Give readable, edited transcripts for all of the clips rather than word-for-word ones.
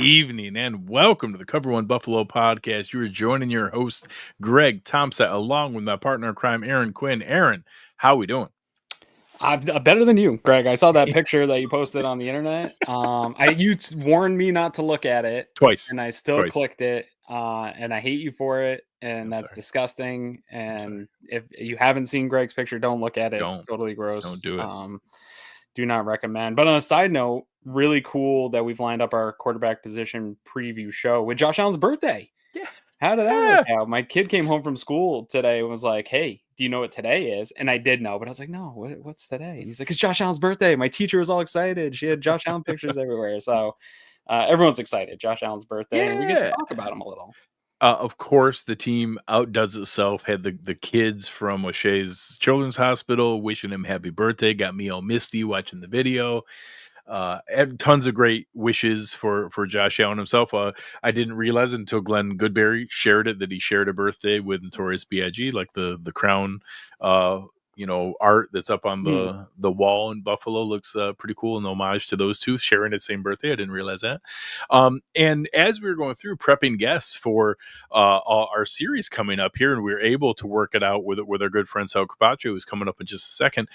evening, and welcome to the Cover One Buffalo podcast. You are joining your host, Greg Tompsett, along with my partner in crime, Aaron Quinn. Aaron, how are we doing? I'm better than you, Greg. I saw that picture that you posted on the internet. You warned me not to look at it Twice. and I still clicked it. And I hate you for it. And that's disgusting. And if you haven't seen Greg's picture, don't look at it. It's totally gross. Don't do it. Do not recommend. But on a side note, really cool that we've lined up our quarterback position preview show with Josh Allen's birthday. Yeah. How did that work out? My kid came home from school today and was like, "Hey, do you know what today is?" And I did know, but I was like, "No, what's today?" And he's like, "It's Josh Allen's birthday." My teacher was all excited. She had Josh Allen pictures everywhere. So everyone's excited. Josh Allen's birthday. And we get to talk about him a little. Of course, the team outdoes itself. Had the kids from Buechele's Children's Hospital wishing him happy birthday. Got me all misty watching the video. Tons of great wishes for Josh Allen himself. I didn't realize until Glenn Goodberry shared it that he shared a birthday with Notorious B.I.G., like the crown, art that's up on the wall in Buffalo looks pretty cool, an homage to those two sharing the same birthday. I didn't realize that. And as we were going through prepping guests for our series coming up here, and we were able to work it out with our good friend Sal Capaccio, who's coming up in just a second.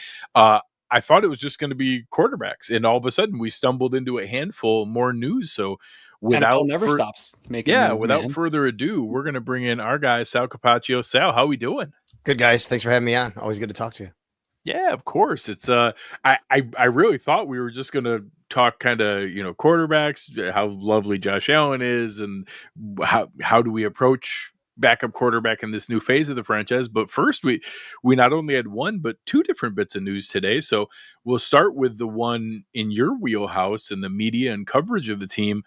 I thought it was just going to be quarterbacks, and all of a sudden we stumbled into a handful more news. So without stops making news, without further ado, we're going to bring in our guy Sal Capaccio. Sal, how we doing? Good, guys. Thanks for having me on. Always good to talk to you. Yeah, of course. It's I really thought we were just going to talk kind of quarterbacks, how lovely Josh Allen is, and how do we approach backup quarterback in this new phase of the franchise. But first, we not only had one but two different bits of news today. So we'll start with the one in your wheelhouse and the media and coverage of the team.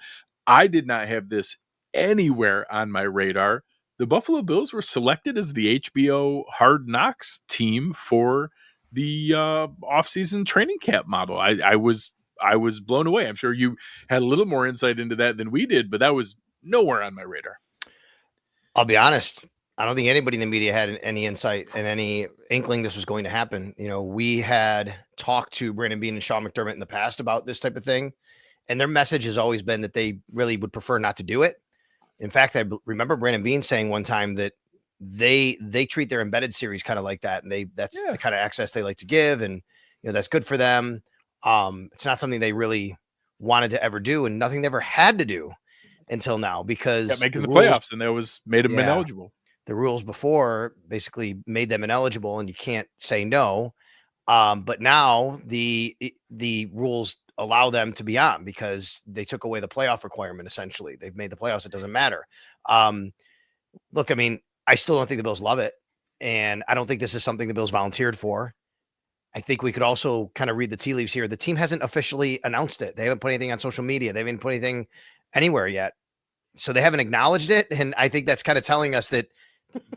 I did not have this anywhere on my radar. The Buffalo Bills were selected as the HBO Hard Knocks team for the offseason training camp model. I was blown away. I'm sure you had a little more insight into that than we did, but that was nowhere on my radar. I'll be honest. I don't think anybody in the media had any insight and any inkling this was going to happen. We had talked to Brandon Beane and Sean McDermott in the past about this type of thing, and their message has always been that they really would prefer not to do it. In fact, I remember Brandon Beane saying one time that they treat their embedded series kind of like that, and that's the kind of access they like to give, and that's good for them. It's not something they really wanted to ever do, and nothing they ever had to do until now, because making the playoffs, and that was made them ineligible. The rules before basically made them ineligible, and you can't say no. But now the rules allow them to be on, because they took away the playoff requirement. Essentially, they've made the playoffs. It doesn't matter. Look, I mean, I still don't think the Bills love it, and I don't think this is something the Bills volunteered for. I think we could also kind of read the tea leaves here. The team hasn't officially announced it. They haven't put anything on social media. They haven't put anything anywhere yet. So they haven't acknowledged it. And I think that's kind of telling us that,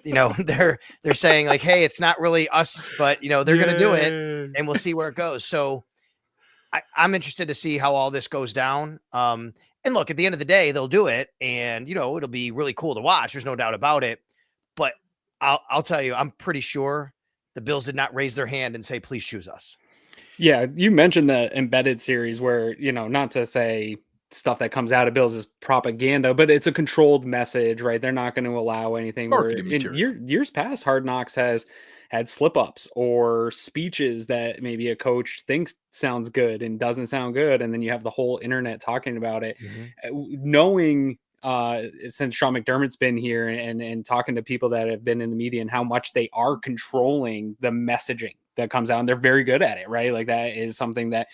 they're saying like, hey, it's not really us, but they're going to do it, and we'll see where it goes. So I'm interested to see how all this goes down. And look, at the end of the day, they'll do it, and it'll be really cool to watch. There's no doubt about it. But I'll tell you, I'm pretty sure the Bills did not raise their hand and say, please choose us. Yeah. You mentioned the embedded series where, not to say stuff that comes out of Bills is propaganda, but it's a controlled message, right? They're not going to allow anything where in years past, Hard Knocks has had slip-ups or speeches that maybe a coach thinks sounds good and doesn't sound good. And then you have the whole internet talking about it. Knowing since Sean McDermott's been here and talking to people that have been in the media and how much they are controlling the messaging that comes out, and they're very good at it, right? Like that is something that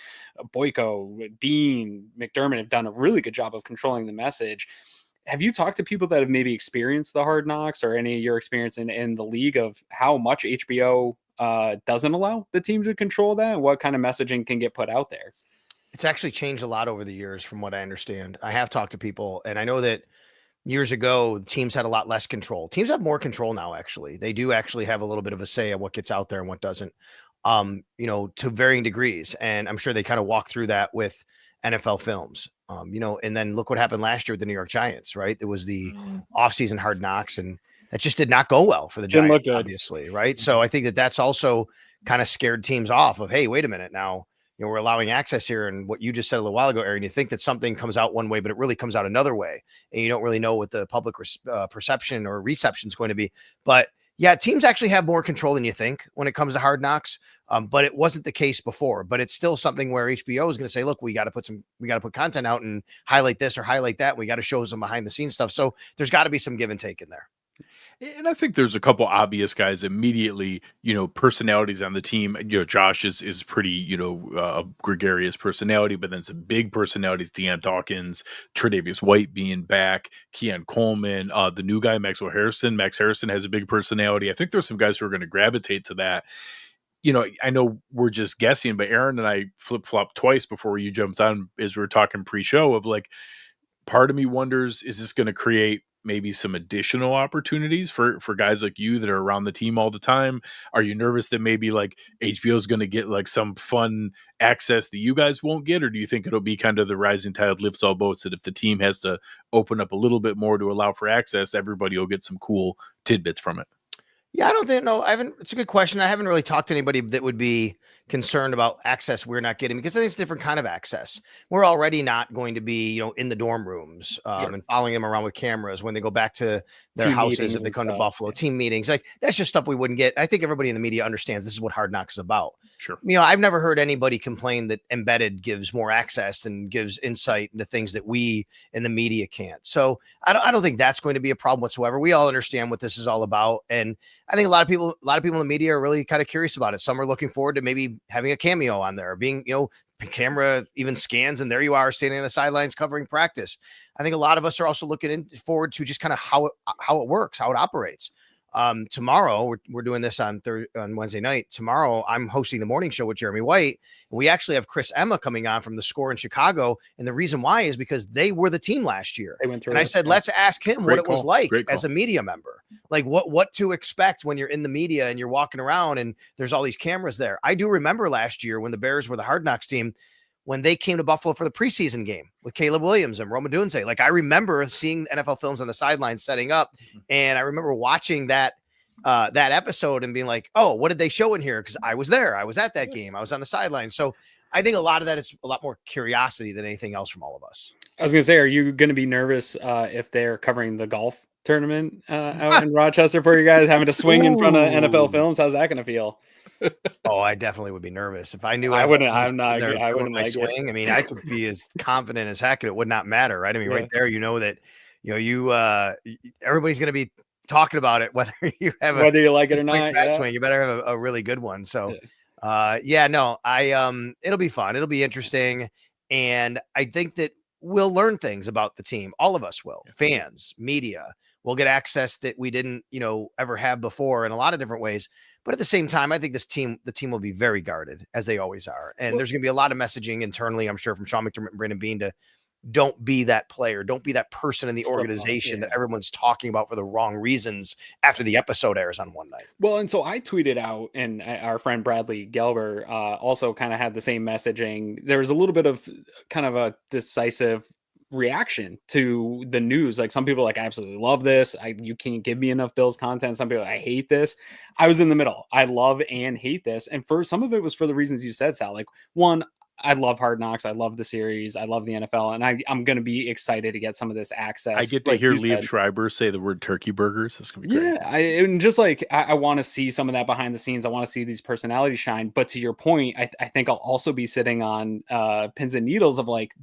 Boyko, Bean, McDermott have done a really good job of controlling the message. Have you talked to people that have maybe experienced the Hard Knocks or any of your experience in the league of how much HBO doesn't allow the team to control that, and what kind of messaging can get put out there? It's actually changed a lot over the years from what I understand. I have talked to people, and I know that years ago, teams had a lot less control. Teams have more control now, actually. They do actually have a little bit of a say on what gets out there and what doesn't, to varying degrees. And I'm sure they kind of walk through that with NFL films, and then look what happened last year with the New York Giants, right? It was the offseason Hard Knocks, and that just did not go well for the Giants, obviously, right? So I think that that's also kind of scared teams off of, hey, wait a minute now. we're allowing access here. And what you just said a little while ago, Aaron, you think that something comes out one way, but it really comes out another way. And you don't really know what the public perception or reception is going to be. But yeah, teams actually have more control than you think when it comes to Hard Knocks. But it wasn't the case before. But it's still something where HBO is going to say, look, we got to put content out and highlight this or highlight that. We got to show some behind the scenes stuff. So there's got to be some give and take in there. And I think there's a couple obvious guys immediately, personalities on the team. Josh is pretty, a gregarious personality, but then some big personalities, Deion Dawkins, Tre'Davious White being back, Keon Coleman, the new guy, Max Harrison has a big personality. I think there's some guys who are going to gravitate to that. I know we're just guessing, but Aaron and I flip-flopped twice before you jumped on as we were talking pre-show of like, part of me wonders, is this going to create maybe some additional opportunities for guys like you that are around the team all the time? Are you nervous that maybe like HBO is going to get like some fun access that you guys won't get? Or do you think it'll be kind of the rising tide lifts all boats, that if the team has to open up a little bit more to allow for access, everybody will get some cool tidbits from it? Yeah, I don't think, no, it's a good question. I haven't really talked to anybody that would be concerned about access we're not getting, because I think it's a different kind of access. We're already not going to be, in the dorm rooms and following them around with cameras when they go back to their houses, if they come to Buffalo, team meetings. Like, that's just stuff we wouldn't get. I think everybody in the media understands this is what Hard Knocks is about. Sure. I've never heard anybody complain that Embedded gives more access and gives insight into things that we in the media can't. So I don't think that's going to be a problem whatsoever. We all understand what this is all about. And I think a lot of people in the media are really kind of curious about it. Some are looking forward to maybe having a cameo on there, being, camera even scans, and there you are standing on the sidelines covering practice. I think a lot of us are also looking forward to just kind of how it works, how it operates. Tomorrow we're doing this on Wednesday night. Tomorrow I'm hosting the morning show with Jeremy White. And we actually have Chris Emma coming on from The Score in Chicago. And the reason why is because they were the team last year. They went through and I said, let's ask him what it was like as a media member, like what to expect when you're in the media and you're walking around and there's all these cameras there. I do remember last year when the Bears were the Hard Knocks team, when they came to Buffalo for the preseason game with Caleb Williams and Roma Dunze. Like, I remember seeing NFL films on the sidelines setting up. And I remember watching that episode and being like, oh, what did they show in here? Because I was there. I was at that game. I was on the sidelines. So I think a lot of that is a lot more curiosity than anything else from all of us. I was going to say, are you going to be nervous if they're covering the golf tournament out in Rochester for you guys, having to swing in front of NFL films? How's that going to feel? Oh, I definitely would be nervous if I knew. I wouldn't like swing. it. I mean, I could be as confident as heck, and it would not matter, right? I mean, right there, that, everybody's going to be talking about it, whether you like it or not. Swing, you better have a really good one. So, it'll be fun. It'll be interesting, and I think that we'll learn things about the team. All of us will. Fans, media. We'll get access that we didn't, ever have before in a lot of different ways. But at the same time, I think the team will be very guarded, as they always are. And there's going to be a lot of messaging internally, I'm sure, from Sean McDermott and Brandon Beane to don't be that player. Don't be that person in the organization that everyone's talking about for the wrong reasons after the episode airs on one night. Well, and so I tweeted out, and our friend Bradley Gelber also kind of had the same messaging. There was a little bit of kind of a decisive reaction to the news. Like, some people like, I absolutely love this. You can't give me enough Bills content. Some people, I hate this. I was in the middle. I love and hate this. And for some of it was for the reasons you said, Sal. Like, one, I love Hard Knocks. I love the series. I love the NFL. And I'm going to be excited to get some of this access. I get to hear Liev Schreiber say the word turkey burgers. This can be great. Yeah. I want to see some of that behind the scenes. I want to see these personalities shine. But to your point, I think I'll also be sitting on pins and needles of like,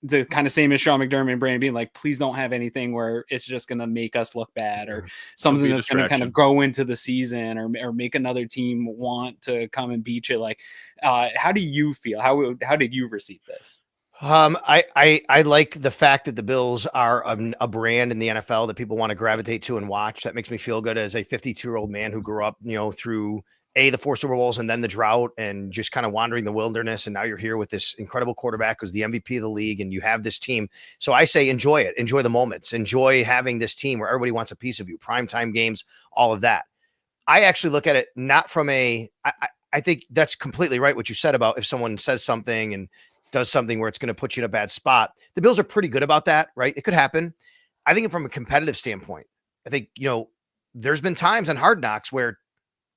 the kind of same as Sean McDermott and Brandon Beane, like, please don't have anything where it's just going to make us look bad, or something that's going to kind of go into the season or make another team want to come and beat you. Like, how do you feel? How did you receive this? I like the fact that the Bills are a brand in the NFL that people want to gravitate to and watch. That makes me feel good as a 52-year-old man who grew up, through the 4 Super Bowls and then the drought and just kind of wandering the wilderness. And now you're here with this incredible quarterback who's the MVP of the league, and you have this team. So I say, enjoy it. Enjoy the moments. Enjoy having this team where everybody wants a piece of you, primetime games, all of that. I actually look at it not from I think that's completely right what you said about if someone says something and does something where it's going to put you in a bad spot. The Bills are pretty good about that, right? It could happen. I think from a competitive standpoint, I think, there's been times on Hard Knocks where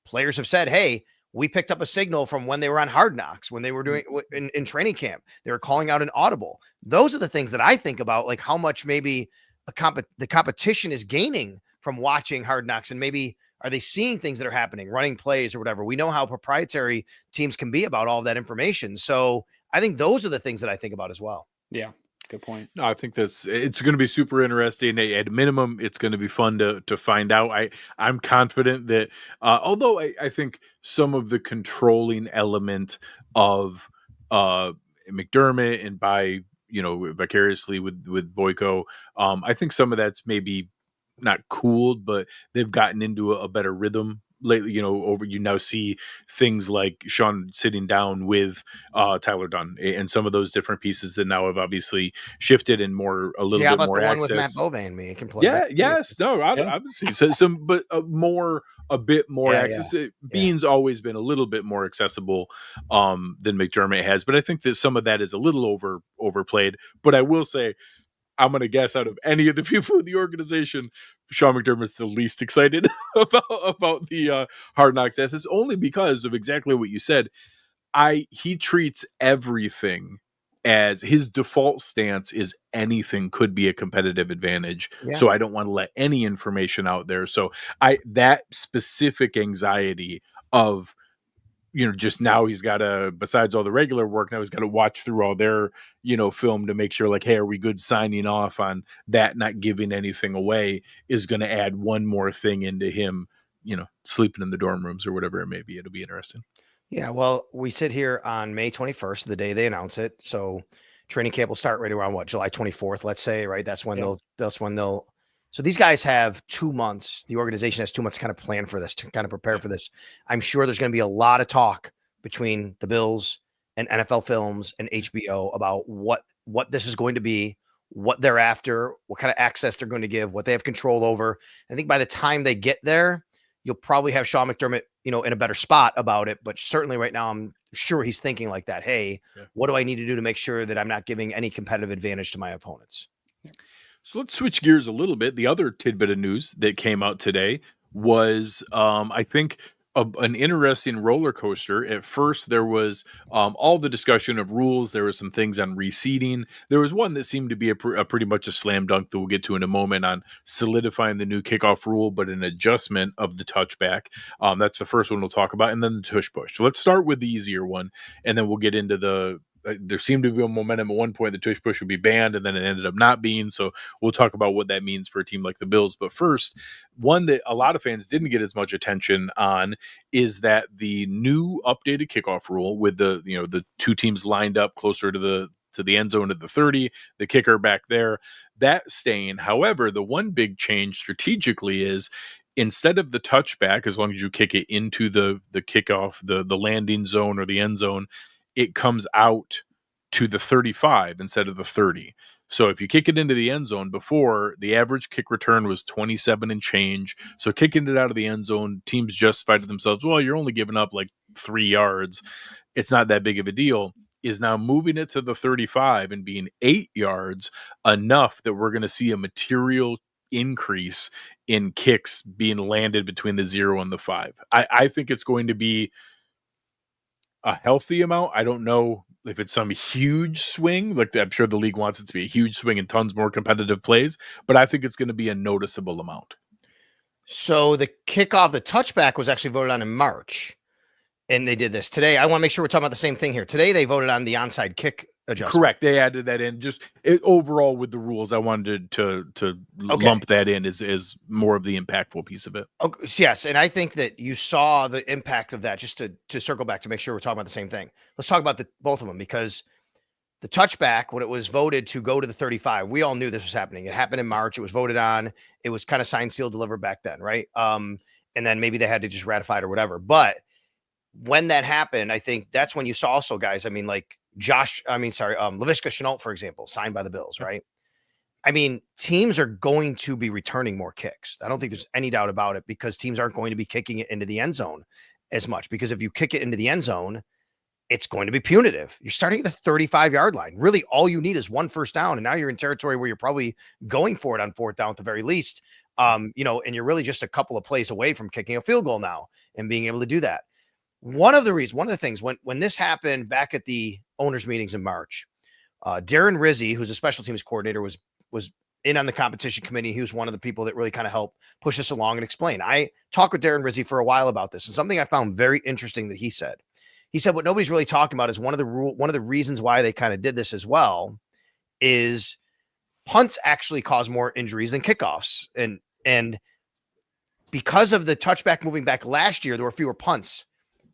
players have said, hey, We picked up a signal from when they were on Hard Knocks, when they were doing in training camp. They were calling out an audible. Those are the things that I think about, like how much maybe the competition is gaining from watching Hard Knocks, and maybe are they seeing things that are happening, running plays or whatever. We know how proprietary teams can be about all that information. So I think those are the things that I think about as well. Yeah. Good point. No, I think it's going to be super interesting. At minimum, it's going to be fun to find out. I'm confident that although I think some of the controlling element of McDermott and by vicariously with Boyko, I think some of that's maybe not cooled, but they've gotten into a better rhythm lately. You now see things like Sean sitting down with Tyler Dunn and some of those different pieces that now have obviously shifted and a little bit more the one access. with Matt Bovain, me can play. Yeah, yes, no, obviously, so but a bit more access. Yeah. Bean's always been a little bit more accessible than McDermott has, but I think that some of that is a little overplayed. But I will say, I'm going to guess out of any of the people in the organization, Sean McDermott's the least excited about the Hard Knocks assets, only because of exactly what you said. He treats everything as his default stance is anything could be a competitive advantage. Yeah. So I don't want to let any information out there. So that specific anxiety of, just now he's got to, besides all the regular work, now he's got to watch through all their, film to make sure like, hey, are we good signing off on that, not giving anything away, is going to add one more thing into him, sleeping in the dorm rooms or whatever it may be. It'll be interesting. Yeah. Well, we sit here on May 21st, the day they announce it. So training camp will start right around July 24th, let's say, right? That's when they'll, so these guys have 2 months. The organization has 2 months to kind of plan for this, to kind of prepare for this. I'm sure there's going to be a lot of talk between the Bills and NFL Films and HBO about what this is going to be, what they're after, what kind of access they're going to give, what they have control over. I think by the time they get there, you'll probably have Sean McDermott, in a better spot about it. But certainly right now, I'm sure he's thinking like that. Hey, what do I need to do to make sure that I'm not giving any competitive advantage to my opponents? So let's switch gears a little bit. The other tidbit of news that came out today was, I think, an interesting roller coaster. At first, there was all the discussion of rules. There was some things on reseeding. There was one that seemed to be a pretty much a slam dunk that we'll get to in a moment on solidifying the new kickoff rule, but an adjustment of the touchback. That's the first one we'll talk about, and then the tush push. So let's start with the easier one, and then we'll get into the there seemed to be a momentum at one point the tush push would be banned, and then it ended up not being. So we'll talk about what that means for a team like the Bills. But first, one that a lot of fans didn't get as much attention on is that the new updated kickoff rule with the two teams lined up closer to the end zone at the 30, the kicker back there, that staying. However, the one big change strategically is, instead of the touchback, as long as you kick it into the kickoff, the landing zone or the end zone, it comes out to the 35 instead of the 30. So if you kick it into the end zone, before, the average kick return was 27 and change. So kicking it out of the end zone, teams justified to themselves, well, you're only giving up like 3 yards. It's not that big of a deal. Is now moving it to the 35 and being 8 yards enough that we're going to see a material increase in kicks being landed between the 0 and the 5. I think it's going to be a healthy amount. I don't know if it's some huge swing. Like, I'm sure the league wants it to be a huge swing and tons more competitive plays, but I think it's going to be a noticeable amount. So the kickoff, the touchback was actually voted on in March, and they did this today. I want to make sure we're talking about the same thing here. Today, they voted on the onside kick adjustment. Correct. They added that in. Just overall with the rules, I wanted to lump that in as more of the impactful piece of it. Okay, yes, and I think that you saw the impact of that. Just to circle back to make sure we're talking about the same thing. Let's talk about both of them, because the touchback, when it was voted to go to the 35, we all knew this was happening. It happened in March. It was voted on. It was kind of signed, sealed, delivered back then, right? And then maybe they had to just ratify it or whatever. But when that happened, I think that's when you saw also, guys, I mean, like Laviska Shenault, for example, signed by the Bills, right? I mean, teams are going to be returning more kicks. I don't think there's any doubt about it, because teams aren't going to be kicking it into the end zone as much, because if you kick it into the end zone, it's going to be punitive. You're starting at the 35-yard line. Really, all you need is one first down, and now you're in territory where you're probably going for it on fourth down at the very least. And you're really just a couple of plays away from kicking a field goal now and being able to do that. one of the things when this happened back at the owners meetings in March, Darren Rizzi, who's a special teams coordinator, was in on the competition committee. He was one of the people that really kind of helped push this along and explain. I talked with Darren Rizzi for a while about this, and something I found very interesting that he said. He said what nobody's really talking about is one of the reasons why they kind of did this as well is punts actually cause more injuries than kickoffs, and because of the touchback moving back last year, there were fewer punts.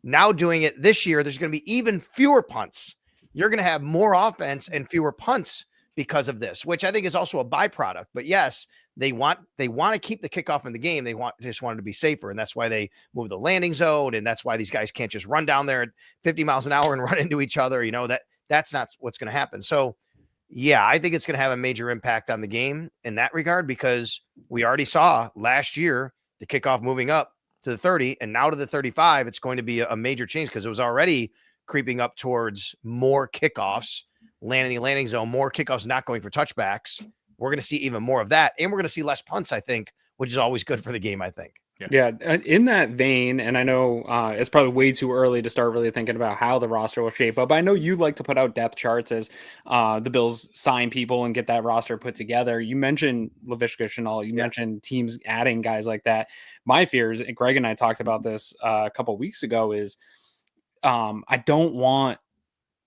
Now doing it this year, there's going to be even fewer punts. You're going to have more offense and fewer punts because of this, which I think is also a byproduct. But yes, they want to keep the kickoff in the game. They just want it to be safer, and that's why they move the landing zone, and that's why these guys can't just run down there at 50 miles an hour and run into each other. That's not what's going to happen. So, yeah, I think it's going to have a major impact on the game in that regard, because we already saw last year the kickoff moving up to the 30 and now to the 35. It's going to be a major change because it was already creeping up towards more kickoffs, landing the landing zone, more kickoffs not going for touchbacks. We're going to see even more of that. And we're going to see less punts, I think, which is always good for the game, I think. Yeah. In that vein, and I know it's probably way too early to start really thinking about how the roster will shape up. I know you like to put out depth charts as the Bills sign people and get that roster put together. You mentioned Laviska Shenault. You mentioned teams adding guys like that. My fears, and Greg and I talked about this a couple of weeks ago, is I don't want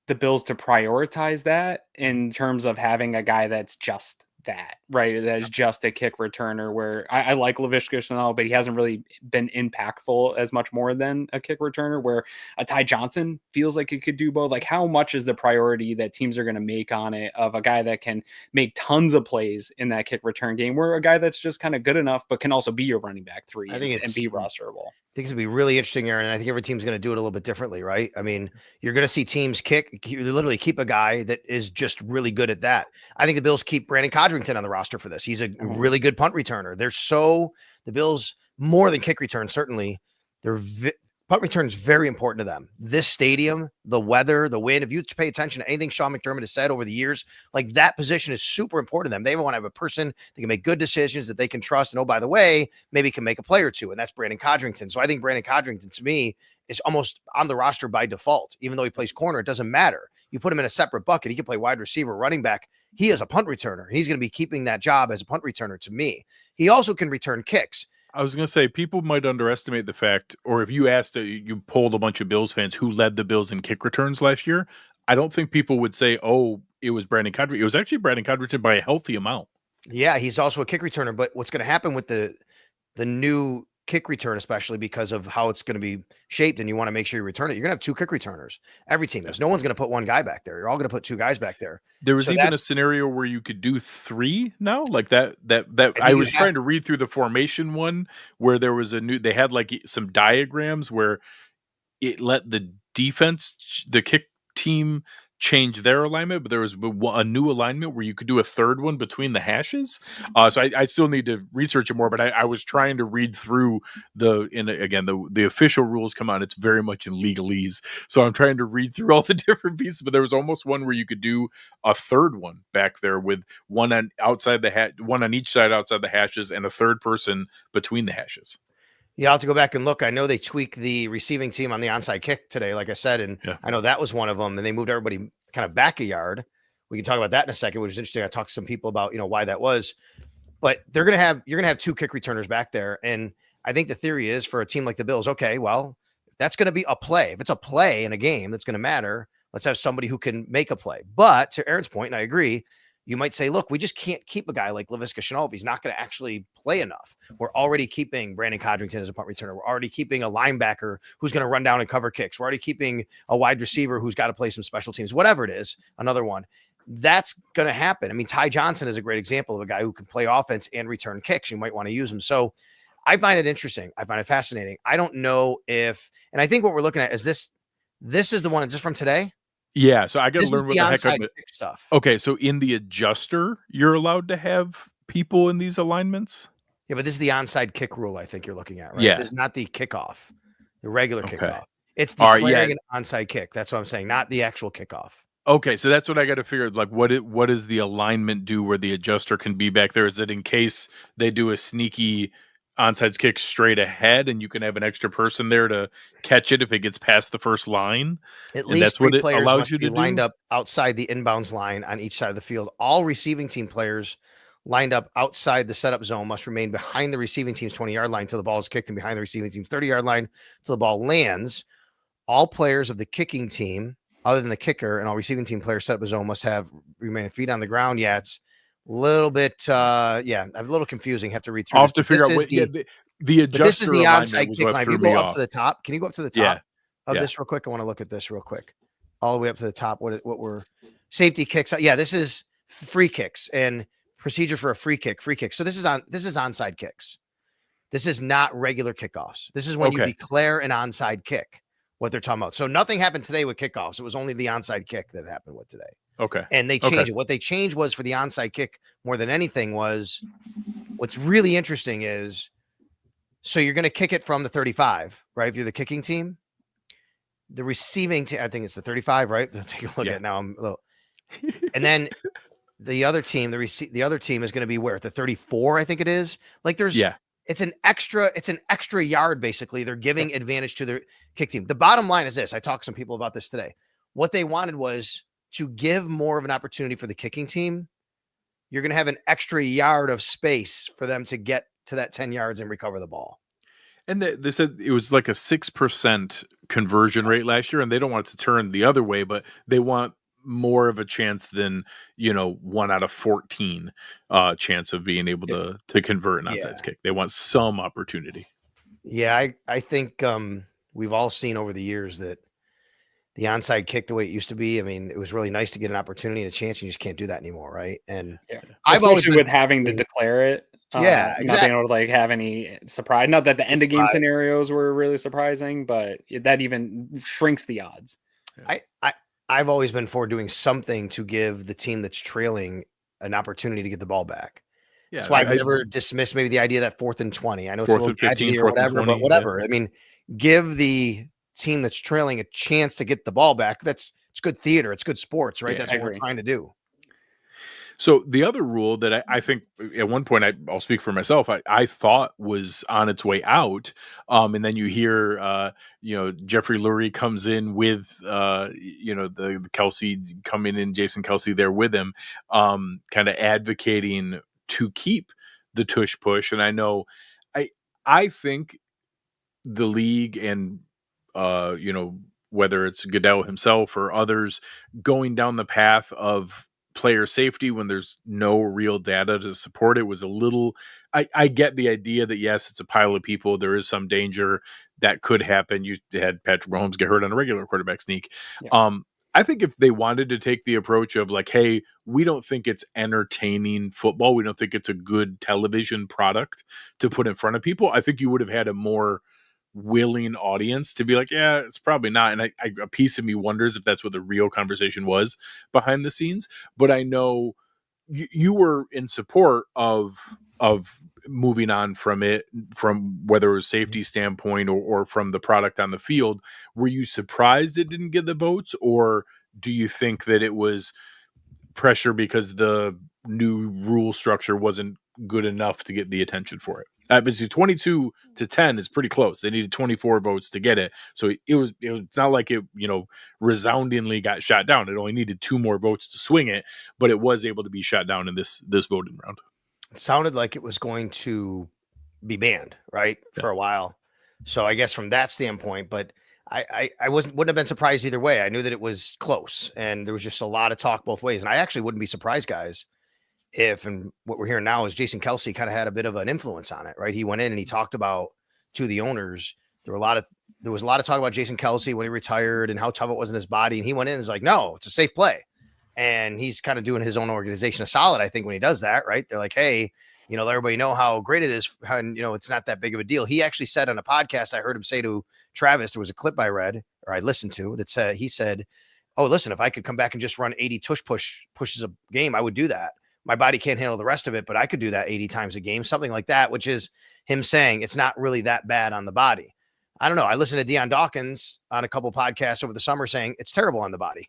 the Bills to prioritize that in terms of having a guy that's just that, right? That is just a kick returner, where I like Laviska Shenault, but he hasn't really been impactful as much more than a kick returner, where a Ty Johnson feels like it could do both. Like, how much is the priority that teams are going to make on it of a guy that can make tons of plays in that kick return game, where a guy that's just kind of good enough, but can also be your running back 3 and be rosterable? I think it's going to be really interesting, Aaron, and I think every team's going to do it a little bit differently, right? I mean, you're going to see teams literally keep a guy that is just really good at that. I think the Bills keep Brandon Codrington on the roster for this. He's a really good punt returner. The Bills, more than kick return, certainly, punt return is very important to them. This stadium, the weather, the wind, if you pay attention to anything Sean McDermott has said over the years, like, that position is super important to them. They want to have a person that can make good decisions, that they can trust. And, oh, by the way, maybe can make a play or two. And that's Brandon Codrington. So I think Brandon Codrington, to me, is almost on the roster by default. Even though he plays corner, it doesn't matter. You put him in a separate bucket. He can play wide receiver, running back. He is a punt returner. And he's going to be keeping that job as a punt returner to me. He also can return kicks. I was going to say, people might underestimate the fact, or if you asked, you polled a bunch of Bills fans who led the Bills in kick returns last year, I don't think people would say, oh, it was Brandon Codrington. It was actually Brandon Codrington by a healthy amount. Yeah, he's also a kick returner. But what's going to happen with the new kick return, especially because of how it's going to be shaped, and you want to make sure you return it, you're going to have 2 kick returners. Every team does. No one's going to put 1 guy back there. You're all going to put 2 guys back there. There was even a scenario where you could do 3 now, like that I was trying to read through the formation one where there was they had like some diagrams where it let the kick team change their alignment, but there was a new alignment where you could do a third one between the hashes. So I still need to research it more, but I was trying to read through the official rules come out. It's very much in legalese. So I'm trying to read through all the different pieces, but there was almost one where you could do a third one back there with one on each side outside the hashes and a third person between the hashes. Yeah, I'll have to go back and look. I know they tweaked the receiving team on the onside kick today, like I said, and I know that was one of them, and they moved everybody kind of back a yard. We can talk about that in a second, which is interesting. I talked to some people about, why that was, but you're going to have 2 kick returners back there. And I think the theory is for a team like the Bills, okay, well, that's going to be a play. If it's a play in a game that's going to matter, let's have somebody who can make a play. But to Aaron's point, and I agree, you might say, look, we just can't keep a guy like Laviska Shenault if he's not going to actually play enough. We're already keeping Brandon Codrington as a punt returner. We're already keeping a linebacker who's going to run down and cover kicks. We're already keeping a wide receiver who's got to play some special teams, whatever it is, another one. That's going to happen. I mean, Ty Johnson is a great example of a guy who can play offense and return kicks. You might want to use him. So I find it interesting. I find it fascinating. I don't know if, and I think what we're looking at is this is the one. Is this from today? Yeah, so I got to learn what the heck I'm stuff. Okay, so in the adjuster, you're allowed to have people in these alignments? Yeah, but this is the onside kick rule I think you're looking at, right? Yeah. This is not the kickoff, the regular kickoff. It's declaring an onside kick. That's what I'm saying, not the actual kickoff. Okay, so that's what I got to figure. Like, what does the alignment do where the adjuster can be back there? Is it in case they do a sneaky onside kick straight ahead, and you can have an extra person there to catch it if it gets past the first line. At and least that's 3 what it players allows must you be to lined do. up outside the inbounds line on each side of the field. All receiving team players lined up outside the setup zone must remain behind the receiving team's 20-yard line until the ball is kicked and behind the receiving team's 30-yard line until the ball lands. All players of the kicking team, other than the kicker, and all receiving team players set up a zone must have remaining feet on the ground. Yeah, it's a little bit, a little confusing. Have to read through. I'll This, have to figure out what. The but this is adjuster the alignment onside was kick what line. If threw you go me up off. to the top, can you go up to the top of Yeah. this real quick? I want to look at this real quick. All the way up to the top. What were safety kicks? Yeah, this is free kicks and procedure for a free kick. So this is onside kicks. This is not regular kickoffs. This is when you declare an onside kick. What they're talking about. So nothing happened today with kickoffs. It was only the onside kick that happened with today. Okay. And they changed it. What they changed was for the onside kick more than anything was what's really interesting is, so you're going to kick it from the 35, right? If you're the kicking team, the receiving team, I think it's the 35, right? I'll take a look at it now. I'm a little, and then the other team, the other team is going to be where? The 34, I think it is. Like it's an extra yard, basically. They're giving advantage to their kick team. The bottom line is this. I talked to some people about this today. What they wanted was to give more of an opportunity for the kicking team. You're going to have an extra yard of space for them to get to that 10 yards and recover the ball. And they said it was like a 6% conversion rate last year, and they don't want it to turn the other way, but they want more of a chance than 1 out of 14 chance of being able to convert an onside kick. They want some opportunity. Yeah, I think we've all seen over the years that the onside kick, the way it used to be, I mean, it was really nice to get an opportunity and a chance, and you just can't do that anymore, right? And I've always been with having to declare it. Exactly. Not being able to have any surprise. Not that the end of game scenarios were really surprising, but that even shrinks the odds. I've always been for doing something to give the team that's trailing an opportunity to get the ball back. Yeah, that's why I've never dismissed maybe the idea that 4th and 20. I know it's a little gadgety or whatever, but whatever. Yeah. I mean, give the team that's trailing a chance to get the ball back. It's good theater. It's good sports, right? That's what we're trying to do. So the other rule that I think at one point, I'll speak for myself, I thought was on its way out. And then you hear, Jeffrey Lurie comes in with, the Kelsey coming in, Jason Kelsey there with him, kind of advocating to keep the tush push. And I know, I think the league and, whether it's Goodell himself or others going down the path of player safety when there's no real data to support it was a little, I get the idea that yes, it's a pile of people. There is some danger that could happen. You had Patrick Mahomes get hurt on a regular quarterback sneak. Yeah. I think if they wanted to take the approach of like, hey, we don't think it's entertaining football, we don't think it's a good television product to put in front of people, I think you would have had a more willing audience to be like, yeah, it's probably not. And a piece of me wonders if that's what the real conversation was behind the scenes. But I know you were in support of moving on from it, from whether it was safety standpoint or from the product on the field. Were you surprised it didn't get the votes, or do you think that it was pressure because the new rule structure wasn't good enough to get the attention for it? Obviously 22-10 is pretty close. They needed 24 votes to get it. So it's not like it, resoundingly got shot down. It only needed 2 more votes to swing it, but it was able to be shot down in this voting round. It sounded like it was going to be banned, right? For a while. So I guess from that standpoint, but I wouldn't have been surprised either way. I knew that it was close and there was just a lot of talk both ways. And I actually wouldn't be surprised, guys, and what we're hearing now is Jason Kelsey kind of had a bit of an influence on it, right? He went in and he talked about to the owners. There was a lot of talk about Jason Kelsey when he retired and how tough it was in his body. And he went in and was like, no, it's a safe play. And he's kind of doing his own organization a solid, I think, when he does that, right? They're like, hey, let everybody know how great it is. And, it's not that big of a deal. He actually said on a podcast, I heard him say to Travis, there was a clip I read or I listened to that said, he said, oh, listen, if I could come back and just run 80 pushes a game, I would do that. My body can't handle the rest of it, but I could do that 80 times a game, something like that, which is him saying it's not really that bad on the body. I don't know. I listened to Deion Dawkins on a couple podcasts over the summer saying it's terrible on the body.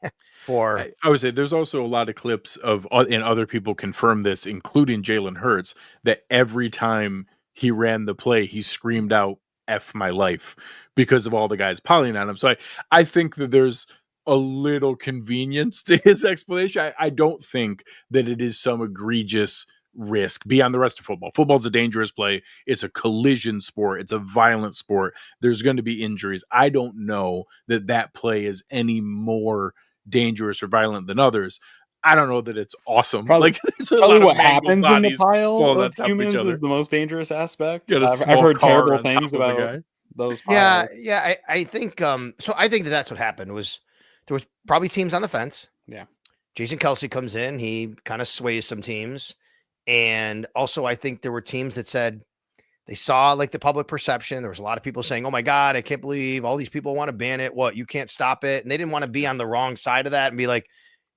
I would say there's also a lot of clips of, and other people confirm this, including Jalen Hurts, that every time he ran the play, he screamed out F my life because of all the guys piling on him. So I think that there's a little convenience to his explanation. I don't think that it is some egregious risk beyond the rest of football. Football's a dangerous play. It's a collision sport. It's a violent sport. There's going to be injuries. I don't know that play is any more dangerous or violent than others. I don't know that it's awesome. Probably, it's probably what happens in the pile of humans is the most dangerous aspect. I've heard terrible things about those piles. Yeah. I think so. I think that's what happened was there was probably teams on the fence. Yeah. Jason Kelce comes in. He kind of sways some teams. And also, I think there were teams that said they saw like the public perception. There was a lot of people saying, oh my God, I can't believe all these people want to ban it. What, you can't stop it. And they didn't want to be on the wrong side of that and be like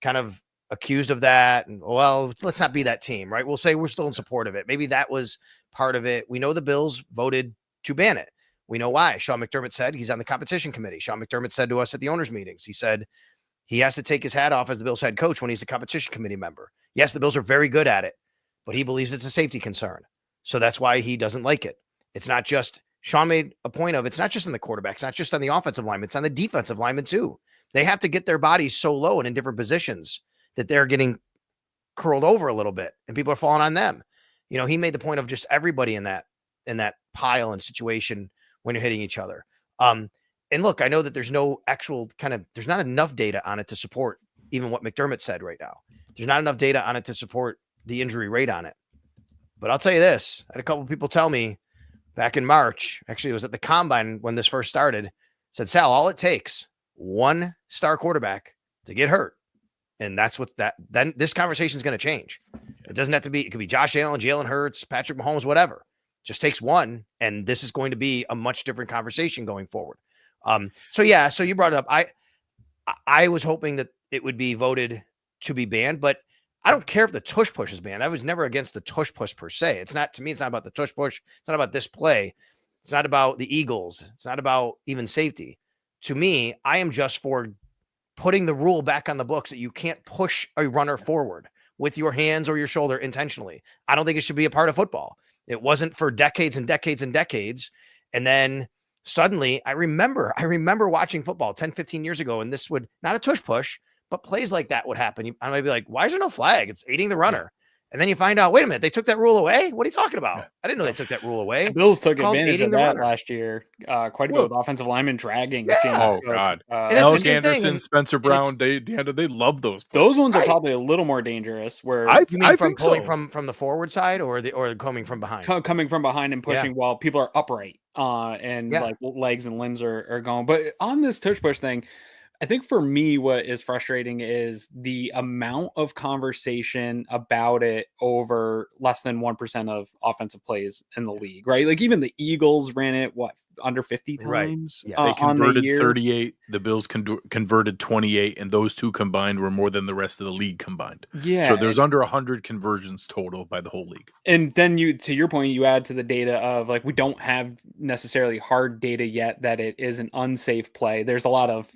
kind of accused of that. And well, let's not be that team, right? We'll say we're still in support of it. Maybe that was part of it. We know the Bills voted to ban it. We know why. Sean McDermott said he's on the competition committee. Sean McDermott said to us at the owners' meetings, he said he has to take his hat off as the Bills head coach when he's a competition committee member. Yes, the Bills are very good at it, but he believes it's a safety concern. So that's why he doesn't like it. It's not just, Sean made a point of, it's not just on the quarterback. It's not just on the offensive lineman. It's on the defensive lineman too. They have to get their bodies so low and in different positions that they're getting curled over a little bit and people are falling on them. You know, he made the point of just everybody in that pile and situation when you're hitting each other. And look, I know that there's no actual there's not enough data on it to support even what McDermott said right now. There's not enough data on it to support the injury rate on it. But I'll tell you this, I had a couple of people tell me back in March, actually it was at the combine when this first started, said, Sal, all it takes, one star quarterback to get hurt. And that's what then this conversation is going to change. It doesn't have to be, it could be Josh Allen, Jalen Hurts, Patrick Mahomes, whatever. Just takes one. And this is going to be a much different conversation going forward. So you brought it up. I was hoping that it would be voted to be banned, but I don't care if the tush push is banned. I was never against the tush push per se. It's not, to me, it's not about the tush push. It's not about this play. It's not about the Eagles. It's not about even safety. To me, I am just for putting the rule back on the books that you can't push a runner forward with your hands or your shoulder intentionally. I don't think it should be a part of football. It wasn't for decades and decades and decades. And then suddenly I remember watching football 10, 15 years ago, and this would not a tush push, but plays like that would happen. I might be like, why is there no flag? It's aiding the runner. And then you find out, wait a minute, they took that rule away? What are you talking about? I didn't know they took that rule away. The Bills took advantage of that last year. Quite a bit with offensive linemen dragging. Yeah. Oh, God. Alex Anderson, Spencer Brown, they love those. Those ones are probably a little more dangerous. Where I think pulling from the forward side or coming from behind? Coming from behind and pushing while people are upright and like legs and limbs are going. But on this tush push thing, I think for me, what is frustrating is the amount of conversation about it over less than 1% of offensive plays in the league, right? Like even the Eagles ran it, under 50 times? Right. They converted 38. The Bills converted 28, and those two combined were more than the rest of the league combined. Yeah. So there's under 100 conversions total by the whole league. And then to your point, you add to the data of like, we don't have necessarily hard data yet that it is an unsafe play. There's a lot of,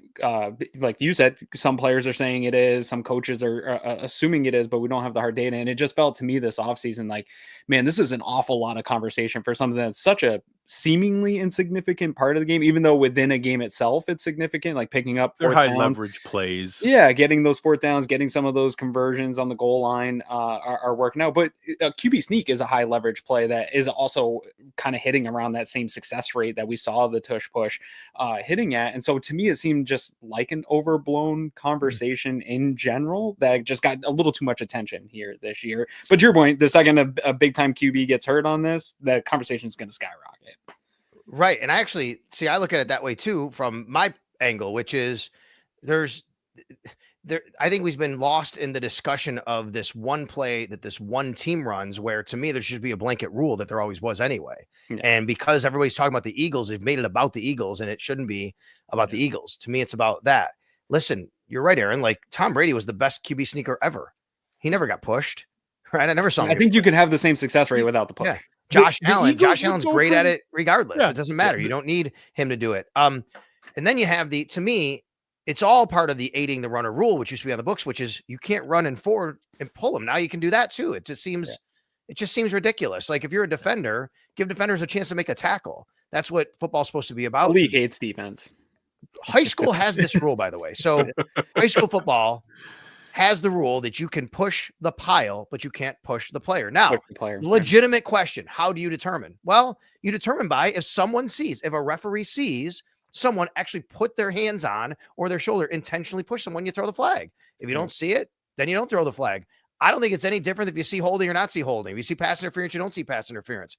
like you said, some players are saying it is, some coaches are assuming it is, but we don't have the hard data. And it just felt to me this offseason, like, man, this is an awful lot of conversation for something that's such a seemingly insignificant part of the game, even though within a game itself it's significant, like picking up their high leverage plays. Yeah, getting those fourth downs, getting some of those conversions on the goal line are working out. But a QB sneak is a high leverage play that is also kind of hitting around that same success rate that we saw the tush push hitting at. And so to me, it seemed just like an overblown conversation in general that just got a little too much attention here this year. But to your point, the second a big time QB gets hurt on this, the conversation is going to skyrocket. Right. And I actually I look at it that way too, from my angle, which is I think we've been lost in the discussion of this one play that this one team runs, where to me, there should be a blanket rule that there always was anyway. Yeah. And because everybody's talking about the Eagles, they've made it about the Eagles, and it shouldn't be about the Eagles. To me, it's about that. Listen, you're right, Aaron. Like Tom Brady was the best QB sneaker ever. He never got pushed. Right. I never saw him. I think you can have the same success rate without the push. Yeah. Josh Allen's great at it regardless. Yeah. It doesn't matter. You don't need him to do it. And then you have to me, it's all part of the aiding the runner rule, which used to be on the books, which is you can't run and forward and pull him. Now you can do that too. It just seems It just seems ridiculous. Like if you're a defender, give defenders a chance to make a tackle. That's what football's supposed to be about. The league hates defense. High school has this rule, by the way. So high school football has the rule that you can push the pile, but you can't push the player. Now, legitimate question. How do you determine? Well, you determine by if a referee sees someone actually put their hands on or their shoulder, intentionally push someone, you throw the flag. If you don't see it, then you don't throw the flag. I don't think it's any different if you see holding or not see holding. If you see pass interference, you don't see pass interference.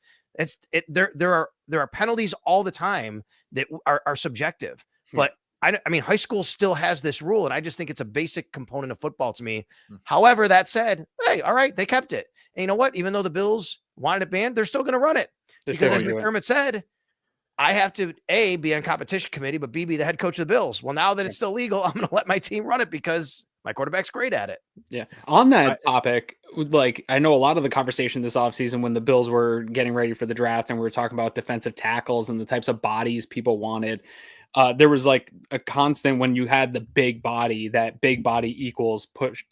There are penalties all the time that are subjective. But I mean, high school still has this rule, and I just think it's a basic component of football to me. However, that said, hey, all right, they kept it. And you know what? Even though the Bills wanted it banned, they're still going to run it. Because as McDermott said, I have to, A, be on competition committee, but B, be the head coach of the Bills. Well, now that it's still legal, I'm going to let my team run it because my quarterback's great at it. Yeah. On that topic, like I know a lot of the conversation this offseason when the Bills were getting ready for the draft and we were talking about defensive tackles and the types of bodies people wanted. There was like a constant when you had the big body, that big body equals push,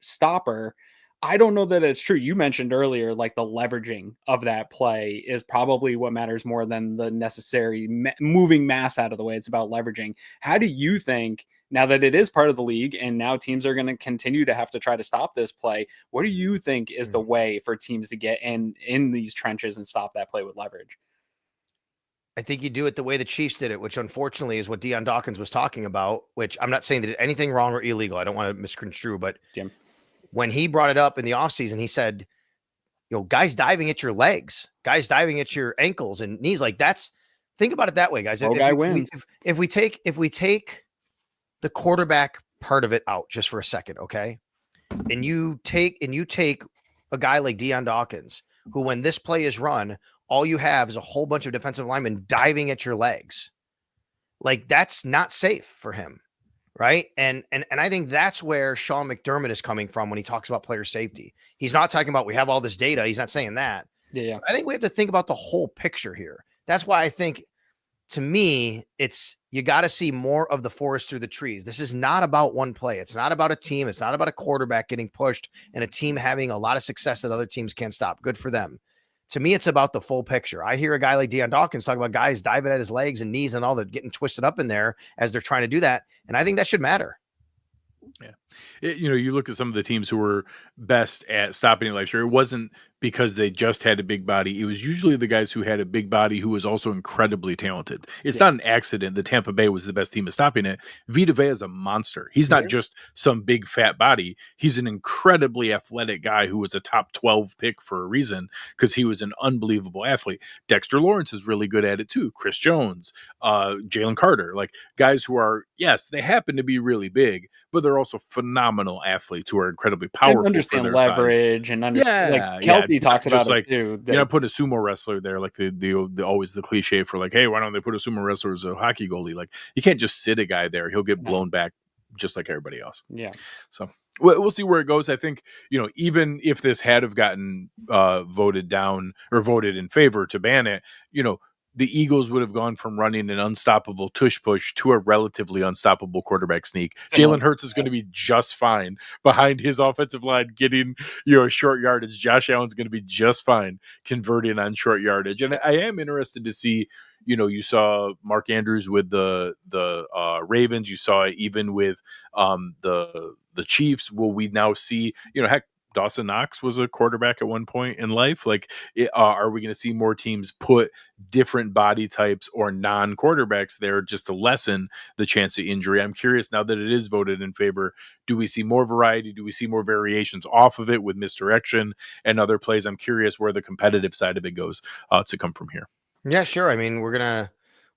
stopper. I don't know that it's true. You mentioned earlier, like the leveraging of that play is probably what matters more than the necessary moving mass out of the way. It's about leveraging. How do you think, now that it is part of the league and now teams are going to continue to have to try to stop this play, what do you think is the way for teams to get in these trenches and stop that play with leverage? I think you do it the way the Chiefs did it, which unfortunately is what Deion Dawkins was talking about, which I'm not saying that anything wrong or illegal. I don't want to misconstrue, but when he brought it up in the offseason, he said, guys diving at your legs, guys diving at your ankles and knees. Like think about it that way, guys. If we take the quarterback part of it out just for a second, okay? And you take a guy like Deion Dawkins, who when this play is run, all you have is a whole bunch of defensive linemen diving at your legs. Like that's not safe for him. Right. And I think that's where Sean McDermott is coming from when he talks about player safety. He's not talking about we have all this data. He's not saying that. Yeah. I think we have to think about the whole picture here. That's why I think, to me, you got to see more of the forest through the trees. This is not about one play. It's not about a team. It's not about a quarterback getting pushed and a team having a lot of success that other teams can't stop. Good for them. To me, it's about the full picture. I hear a guy like Deion Dawkins talk about guys diving at his legs and knees and all that, getting twisted up in there as they're trying to do that. And I think that should matter. Yeah. You look at some of the teams who were best at stopping it last year. It wasn't because they just had a big body. It was usually the guys who had a big body who was also incredibly talented. It's not an accident that Tampa Bay was the best team at stopping it. Vita Vea is a monster. He's not just some big fat body. He's an incredibly athletic guy who was a top 12 pick for a reason because he was an unbelievable athlete. Dexter Lawrence is really good at it too. Chris Jones, Jalen Carter, like guys who are, yes, they happen to be really big, but they're also phenomenal athletes who are incredibly powerful. And understand leverage and understand. Kelsey talks about it too. Put a sumo wrestler there, like the always the cliche for like, hey, why don't they put a sumo wrestler as a hockey goalie? Like you can't just sit a guy there; he'll get blown back just like everybody else. Yeah. So we'll see where it goes. I think even if this had have gotten voted down or voted in favor to ban it, the Eagles would have gone from running an unstoppable tush push to a relatively unstoppable quarterback sneak. Jalen Hurts is going to be just fine behind his offensive line, getting short yardage. Josh Allen's going to be just fine converting on short yardage. And I am interested to see, you saw Mark Andrews with the Ravens. You saw it even with the Chiefs. Will we now see, heck, Dawson Knox was a quarterback at one point in life. Like, are we going to see more teams put different body types or non-quarterbacks there just to lessen the chance of injury? I'm curious now that it is voted in favor. Do we see more variety? Do we see more variations off of it with misdirection and other plays? I'm curious where the competitive side of it goes to come from here. Yeah, sure. I mean,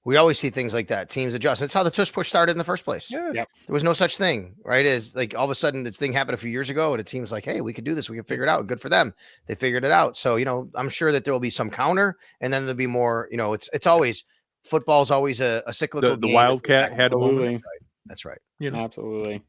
we always see things like that. Teams adjust. It's how the tush push started in the first place. Yeah. Yep. There was no such thing, right? Is like all of a sudden this thing happened a few years ago and a team's like, hey, we could do this. We can figure it out. Good for them. They figured it out. So, I'm sure that there will be some counter and then there'll be more, it's always, football's always a cyclical game. The Wildcat had a moment. That's right. Absolutely.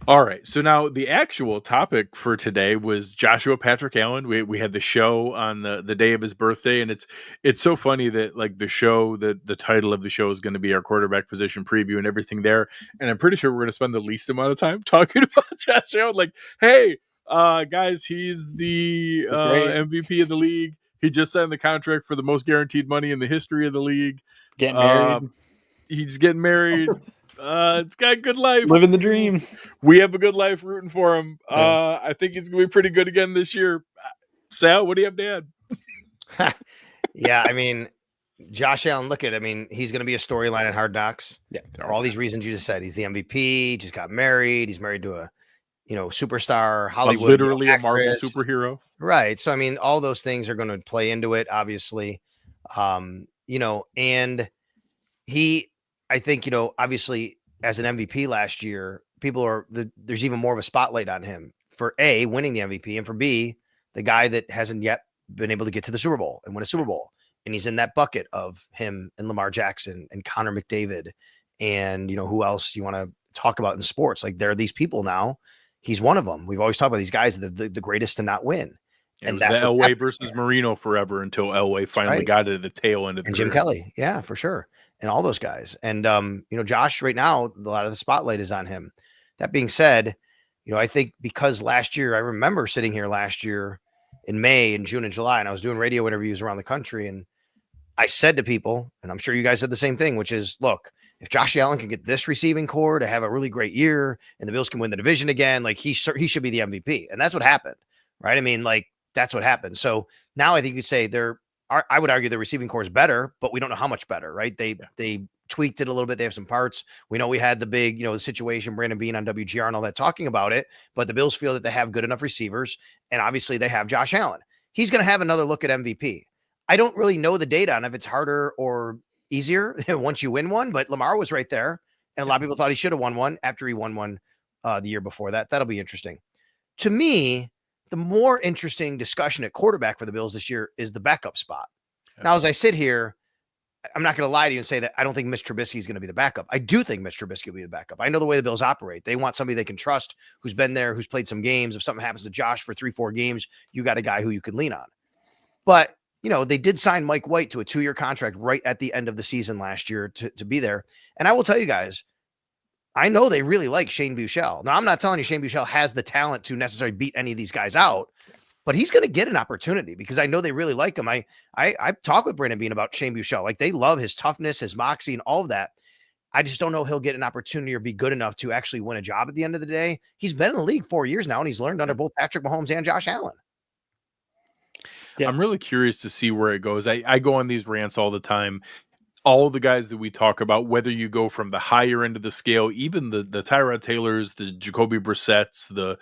All right. So now the actual topic for today was Joshua Patrick Allen. We had the show on the day of his birthday, and it's so funny that like the show, the title of the show is going to be our quarterback position preview and everything there. And I'm pretty sure we're going to spend the least amount of time talking about Josh Allen. Like, hey, Guys, he's the MVP of the league. He just signed the contract for the most guaranteed money in the history of the league. Getting married. He's getting married. It's got a good life. Living the dream. We have a good life rooting for him. I think he's going to be pretty good again this year. Sal, what do you have to add? Yeah, I mean, Josh Allen, he's going to be a storyline in Hard Knocks. Yeah. For all these reasons you just said. He's the MVP, just got married. He's married to a, superstar, Hollywood. Literally a Marvel superhero. Right. So, I mean, all those things are going to play into it, obviously. And I think, obviously as an MVP last year, there's even more of a spotlight on him for A, winning the MVP, and for B, the guy that hasn't yet been able to get to the Super Bowl and win a Super Bowl. And he's in that bucket of him and Lamar Jackson and Connor McDavid. And, who else you want to talk about in sports? Like, there are these people now. He's one of them. We've always talked about these guys, the greatest to not win. And that's the Elway versus Marino forever until Elway finally got it at the tail end of the and Jim Kelly. Yeah, for sure. And all those guys. And, Josh right now, a lot of the spotlight is on him. That being said, I think because last year, I remember sitting here last year in May and June and July, and I was doing radio interviews around the country. And I said to people, and I'm sure you guys said the same thing, which is, look, if Josh Allen can get this receiving core to have a really great year and the Bills can win the division again, like he should be the MVP. And that's what happened, right? I mean, like, that's what happened. So now I think you'd say I would argue the receiving core is better, but we don't know how much better, right? They tweaked it a little bit. They have some parts. We know we had the big, the situation, Brandon Beane on WGR and all that talking about it, but the Bills feel that they have good enough receivers. And obviously they have Josh Allen. He's going to have another look at MVP. I don't really know the data on if it's harder or easier once you win one, but Lamar was right there. And a lot of people thought he should have won one after he won one the year before that. That'll be interesting. To me, the more interesting discussion at quarterback for the Bills this year is the backup spot. Yeah. Now, as I sit here, I'm not going to lie to you and say that I don't think Mitch Trubisky is going to be the backup. I do think Mitch Trubisky will be the backup. I know the way the Bills operate. They want somebody they can trust, who's been there, who's played some games. If something happens to Josh for 3-4 games, you got a guy who you can lean on. But, they did sign Mike White to a 2-year contract right at the end of the season last year to be there. And I will tell you guys, I know they really like Shane Buechele. Now, I'm not telling you Shane Buechele has the talent to necessarily beat any of these guys out, but he's going to get an opportunity because I know they really like him. I talk with Brandon Beane about Shane Buechele. Like, they love his toughness, his moxie, and all of that. I just don't know he'll get an opportunity or be good enough to actually win a job at the end of the day. He's been in the league 4 years now, and he's learned under both Patrick Mahomes and Josh Allen. Yeah. I'm really curious to see where it goes. I go on these rants all the time. All the guys that we talk about, whether you go from the higher end of the scale, even the Tyrod Taylors, the Jacoby Brissetts, the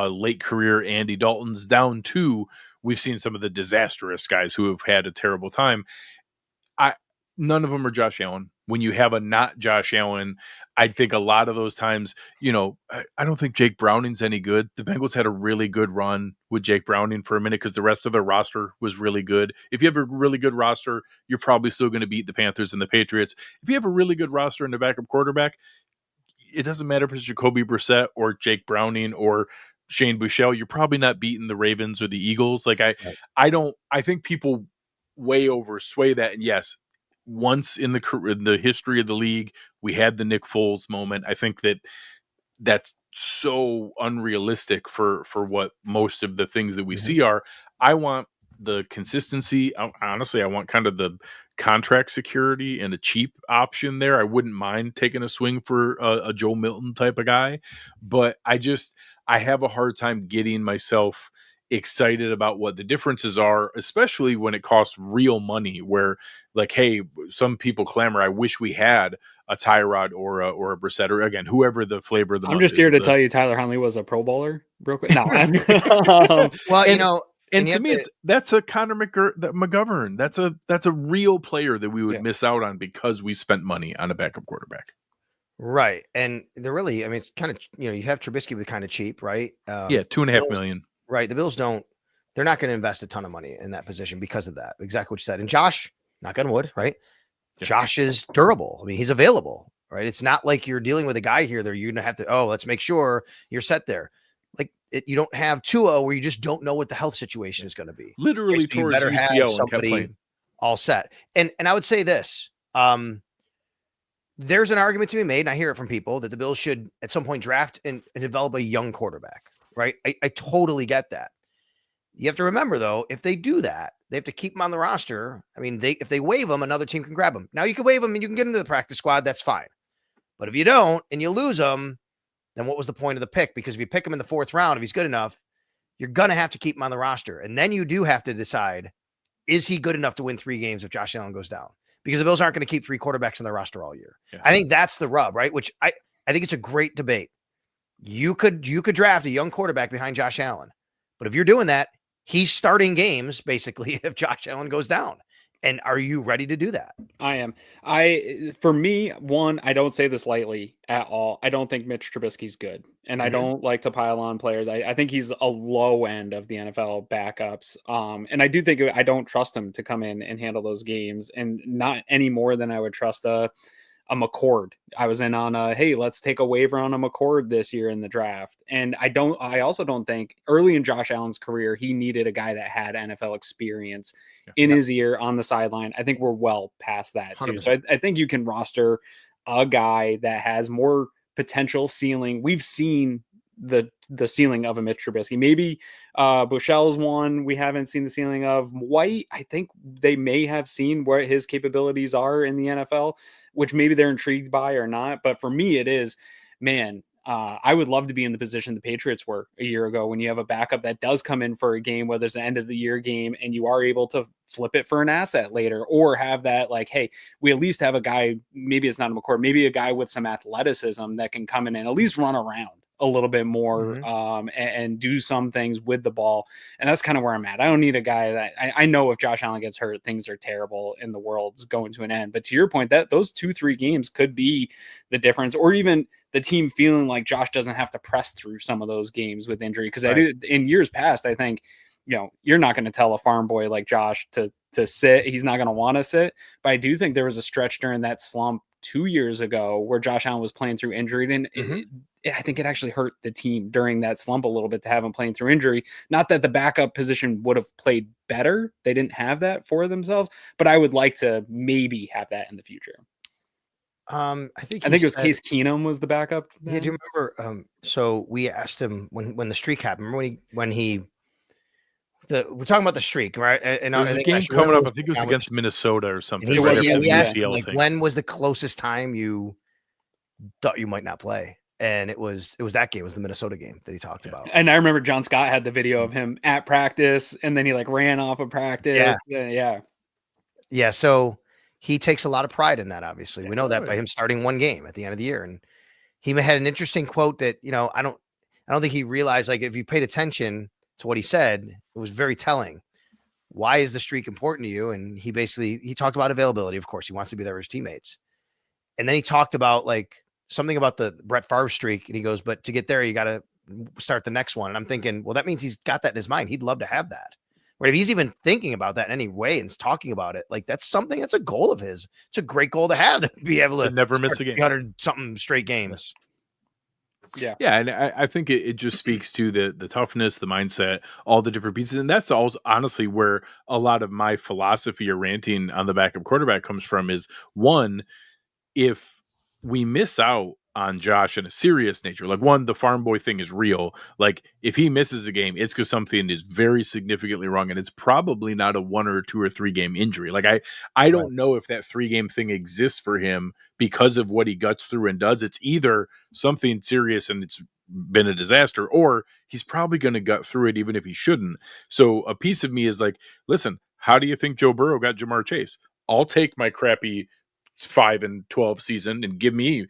late career Andy Daltons, down to we've seen some of the disastrous guys who have had a terrible time. None of them are Josh Allen. When you have a not Josh Allen, I think a lot of those times, I don't think Jake Browning's any good. The Bengals had a really good run with Jake Browning for a minute because the rest of their roster was really good. If you have a really good roster, you're probably still going to beat the Panthers and the Patriots. If you have a really good roster and a backup quarterback, it doesn't matter if it's Jacoby Brissett or Jake Browning or Shane Buechele, you're probably not beating the Ravens or the Eagles. Like I think people way oversway that. And yes, once in the history of the league, we had the Nick Foles moment. I think that's so unrealistic for what most of the things that we see are. I want the consistency. Honestly, I want kind of the contract security and a cheap option there. I wouldn't mind taking a swing for a Joe Milton type of guy, but I have a hard time getting myself excited about what the differences are, especially when it costs real money, where like, hey, some people clamor, I wish we had a Tyrod or a Brissett, or again, whoever the flavor of the I'm just here to tell you Tyler Huntley was a Pro Bowler real quick. No. Well, and to me, that's a Connor McGovern. That's a real player that we would miss out on because we spent money on a backup quarterback. Right. And they're really, it's kind of, you have Trubisky with kind of cheap, right? $2.5 million. Right. The Bills they're not going to invest a ton of money in that position because of that. Exactly what you said. And Josh, knock on wood, right? Yeah. Josh is durable. He's available, right? It's not like you're dealing with a guy here that you're going to have to, let's make sure you're set there. Like you don't have Tua where you just don't know what the health situation is going to be. Literally towards UCL and kept playing. All set. And I would say this, there's an argument to be made, and I hear it from people, that the Bills should at some point draft and develop a young quarterback. right? I totally get that. You have to remember, though, if they do that, they have to keep him on the roster. I mean, if they waive him, another team can grab him. Now you can waive him and you can get into the practice squad. That's fine. But if you don't and you lose him, then what was the point of the pick? Because if you pick him in the 4th round, if he's good enough, you're going to have to keep him on the roster. And then you do have to decide, is he good enough to win 3 games if Josh Allen goes down? Because the Bills aren't going to keep 3 quarterbacks in their roster all year. Yeah. I think that's the rub, right? Which I think it's a great debate. You could draft a young quarterback behind Josh Allen. But if you're doing that, he's starting games basically if Josh Allen goes down. And are you ready to do that? I am. For me, one, I don't say this lightly at all. I don't think Mitch Trubisky's good. And I don't like to pile on players. I think he's a low end of the NFL backups. And I do think I don't trust him to come in and handle those games, and not any more than I would trust a McCord. I was in on hey, let's take a waiver on a McCord this year in the draft. And I also don't think early in Josh Allen's career, he needed a guy that had NFL experience in his ear on the sideline. I think we're well past that too. 100%. So I think you can roster a guy that has more potential ceiling. We've seen the ceiling of a Mitch Trubisky. Maybe Buechele's one we haven't seen the ceiling of. White, I think they may have seen where his capabilities are in the NFL, which maybe they're intrigued by or not. But for me, it is, man, I would love to be in the position the Patriots were a year ago, when you have a backup that does come in for a game, whether it's the end of the year game, and you are able to flip it for an asset later, or have that, like, hey, we at least have a guy, maybe it's not a McCord, maybe a guy with some athleticism that can come in and at least run around a little bit more, and do some things with the ball. And that's kind of where I'm at. I don't need a guy that I know if Josh Allen gets hurt, things are terrible and the world's going to an end. But to your point, that those 2-3 games could be the difference, or even the team feeling like Josh doesn't have to press through some of those games with injury. Because I do, in years past, I think, you're not going to tell a farm boy like Josh to sit. He's not going to want to sit. But I do think there was a stretch during that slump 2 years ago where Josh Allen was playing through injury, and I think it actually hurt the team during that slump a little bit to have him playing through injury. Not that the backup position would have played better. They didn't have that for themselves, but I would like to maybe have that in the future. I think it was Case Keenum was the backup then? Yeah, do you remember? So we asked him when the streak happened. Remember we're talking about the streak, right? And there's a game coming up. I think it was against Minnesota or something. We asked him, like, when was the closest time you thought you might not play? And it was that game. It was the Minnesota game that he talked about. And I remember John Scott had the video of him at practice, and then he like ran off of practice. Yeah. So he takes a lot of pride in that. Obviously, we know that by him starting one game at the end of the year. And he had an interesting quote that, I don't think he realized, like, if you paid attention to what he said, it was very telling. Why is the streak important to you? And he talked about availability. Of course, he wants to be there with his teammates. And then he talked about, like, something about the Brett Favre streak. And he goes, but to get there, you got to start the next one. And I'm thinking, well, that means he's got that in his mind. He'd love to have that. Right? If he's even thinking about that in any way and talking about it, like, that's a goal of his. It's a great goal to have, to be able to never miss a game. 300 something straight games. Yeah. And I think it just speaks to the toughness, the mindset, all the different pieces. And that's all honestly where a lot of my philosophy or ranting on the backup quarterback comes from is, one, if we miss out on Josh in a serious nature, like, one, the farm boy thing is real. Like, if he misses a game, it's because something is very significantly wrong, and it's probably not a 1 or 2 or 3 game injury. Like, I don't know if that 3 game thing exists for him because of what he guts through and does. It's either something serious and it's been a disaster, or he's probably going to gut through it even if he shouldn't. So a piece of me is like, listen, how do you think Joe Burrow got Jamar Chase? I'll take my crappy 5-12 season and give me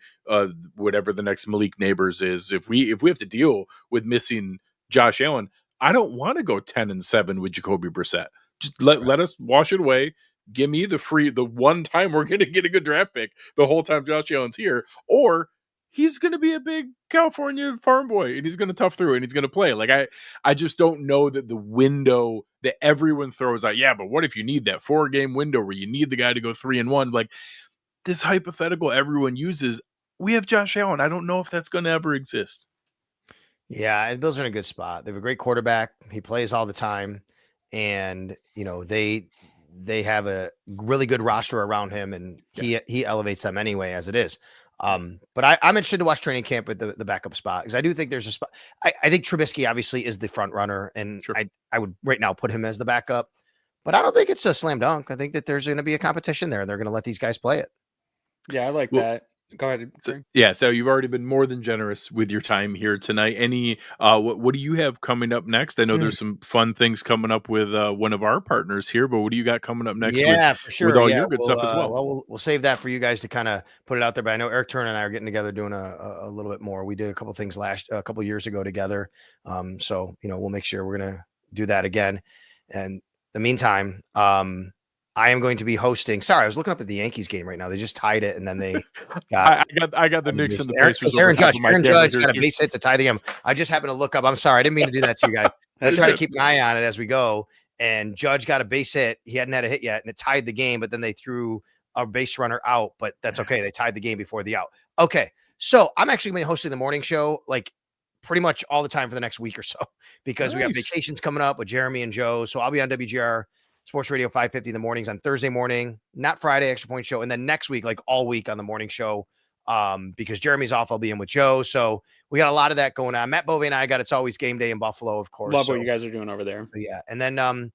whatever the next Malik Neighbors is. If we have to deal with missing Josh Allen, I don't want to go 10-7 with Jacoby Brissett. Just let us wash it away. Give me the one time we're going to get a good draft pick the whole time Josh Allen's here, or he's going to be a big California farm boy and he's going to tough through and he's going to play. Like, I just don't know that the window that everyone throws out. Yeah, but what if you need that 4-game window where you need the guy to go 3-1? Like, this hypothetical everyone uses, we have Josh Allen. I don't know if that's going to ever exist. Yeah, the Bills are in a good spot. They have a great quarterback. He plays all the time. And, they have a really good roster around him, and he elevates them anyway as it is. But I'm interested to watch training camp with the backup spot because I do think there's a spot. I think Trubisky obviously is the front runner, and sure. I would right now put him as the backup. But I don't think it's a slam dunk. I think that there's going to be a competition there. They're going to let these guys play it. Yeah, I like that. Go ahead. So you've already been more than generous with your time here tonight. Any what do you have coming up next? I know there's some fun things coming up with one of our partners here, but what do you got coming up next? Yeah, for sure. With all your good stuff as well. Well, we'll save that for you guys to kind of put it out there. But I know Eric Turner and I are getting together doing a little bit more. We did a couple things a couple years ago together. So we'll make sure we're gonna do that again. And in the meantime, I am going to be hosting. Sorry, I was looking up at the Yankees game right now. They just tied it, and then they got. I got the Knicks and the Pacers. Aaron Judge got a base hit to tie the game. I just happened to look up. I'm sorry, I didn't mean to do that to you guys. I try to keep an eye on it as we go. And Judge got a base hit. He hadn't had a hit yet, and it tied the game. But then they threw a base runner out. But that's okay. They tied the game before the out. Okay, so I'm actually going to be hosting the morning show like pretty much all the time for the next week or so because we got vacations coming up with Jeremy and Joe. So I'll be on WGR Sports Radio 550 in the mornings on Thursday morning, not Friday, Extra Point Show. And then next week, like all week on the morning show, because Jeremy's off, I'll be in with Joe. So we got a lot of that going on. Matt Bovey and I got It's Always Game Day in Buffalo, of course. Love what you guys are doing over there. Yeah. And then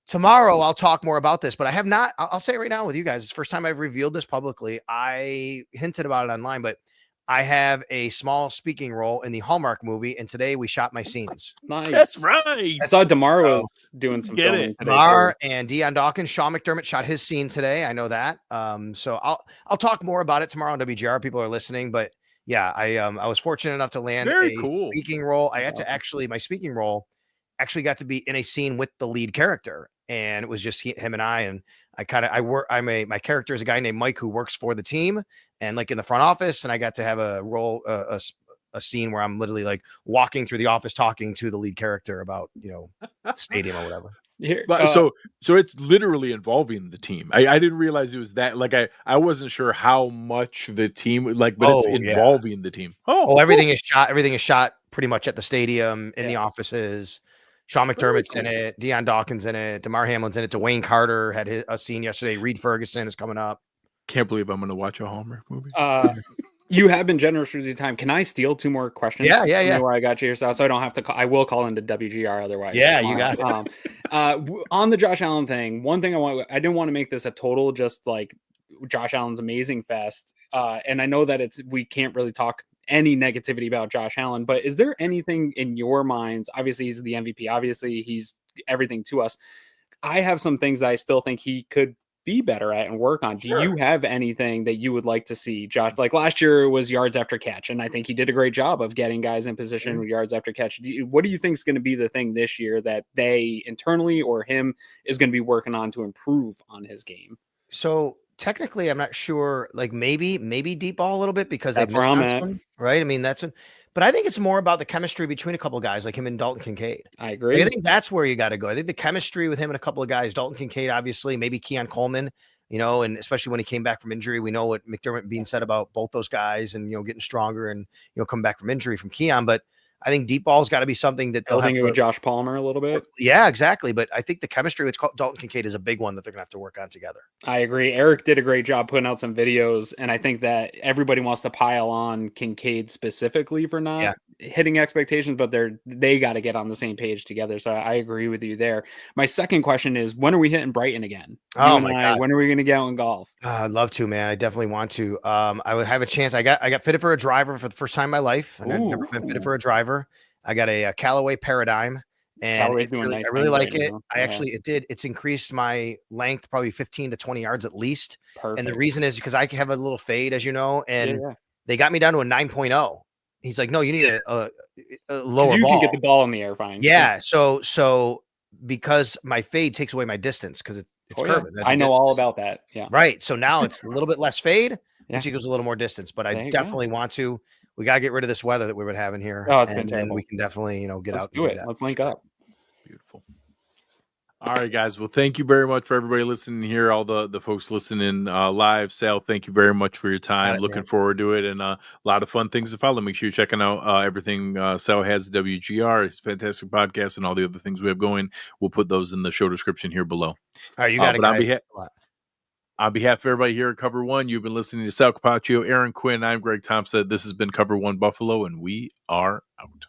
tomorrow I'll talk more about this, but I have not, I'll say it right now with you guys. It's the first time I've revealed this publicly. I hinted about it online, but I have a small speaking role in the Hallmark movie, and today we shot my scenes. Nice. That's right. I saw DeMar was doing some filming today. DeMar and Deion Dawkins, Sean McDermott shot his scene today. I know that. So I'll talk more about it tomorrow on WGR. People are listening, but yeah, I was fortunate enough to land speaking role. I had to my speaking role actually got to be in a scene with the lead character, and it was just him and I. And my character is a guy named Mike who works for the team and like in the front office. And I got to have a role, a scene where I'm literally like walking through the office, talking to the lead character about, stadium or whatever. Here, so it's literally involving the team. I didn't realize it was that. Like I wasn't sure how much the team but it's involving the team. Everything is shot. Everything is shot pretty much at the stadium in the offices. Sean McDermott's in it. Deion Dawkins in it. DeMar Hamlin's in it. Dwayne Carter had a scene yesterday. Reed Ferguson is coming up. Can't believe I'm going to watch a Hallmark movie. You have been generous with your time. Can I steal 2 more questions? Yeah. Where I got you yourself, so I don't have to call. I will call into WGR otherwise. Yeah, you got it. On the Josh Allen thing, one thing I didn't want to make this a total just like Josh Allen's amazing fest. And I know that we can't really talk any negativity about Josh Allen, but is there anything in your minds? Obviously, he's the MVP. Obviously, he's everything to us. I have some things that I still think he could be better at and work on. Do you have anything that you would like to see Josh? Like last year it was yards after catch, and I think he did a great job of getting guys in position with yards after catch. What do you think is going to be the thing this year that they internally or him is going to be working on to improve on his game? So technically, I'm not sure. Like maybe deep ball a little bit because they've missed on some, right? I mean, but I think it's more about the chemistry between a couple of guys like him and Dalton Kincaid. I agree. I think that's where you got to go. I think the chemistry with him and a couple of guys, Dalton Kincaid, obviously, maybe Keon Coleman, and especially when he came back from injury, we know what McDermott being said about both those guys and, getting stronger and, coming back from injury from Keon. But I think deep ball's got to be something that they'll have with Josh Palmer a little bit. Yeah, exactly. But I think the chemistry with Dalton Kincaid is a big one that they're going to have to work on together. I agree. Eric did a great job putting out some videos, and I think that everybody wants to pile on Kincaid specifically for not hitting expectations, but they got to get on the same page together. So I agree with you there. My second question is, when are we hitting Brighton again? Oh my God. When are we going to get out and golf? I'd love to, man. I definitely want to. I would have a chance. I got fitted for a driver for the first time in my life. And I've never been fitted for a driver. I got a Callaway Paradigm, and I really like it. It's increased my length probably 15 to 20 yards at least. Perfect. And the reason is because I have a little fade, as you know, and they got me down to a 9.0. He's like, no, you need a lower you ball. You can get the ball in the air fine. Yeah. So because my fade takes away my distance because it's curving. I know all about that. Yeah. Right. So now it's a little bit less fade, which equals a little more distance, but I definitely want to. We got to get rid of this weather that we've been having here. Oh, it's been terrible. We can definitely, get Let's out. Do it. Let's link up. Beautiful. All right, guys. Well, thank you very much for everybody listening here. All the folks listening live. Sal, thank you very much for your time. Looking forward to it, and a lot of fun things to follow. Make sure you're checking out everything Sal has at WGR. It's a fantastic podcast, and all the other things we have going. We'll put those in the show description here below. All right, you got it, guys. On behalf of everybody here at Cover One, you've been listening to Sal Capaccio, Aaron Quinn. I'm Greg Tompsett. This has been Cover One Buffalo, and we are out.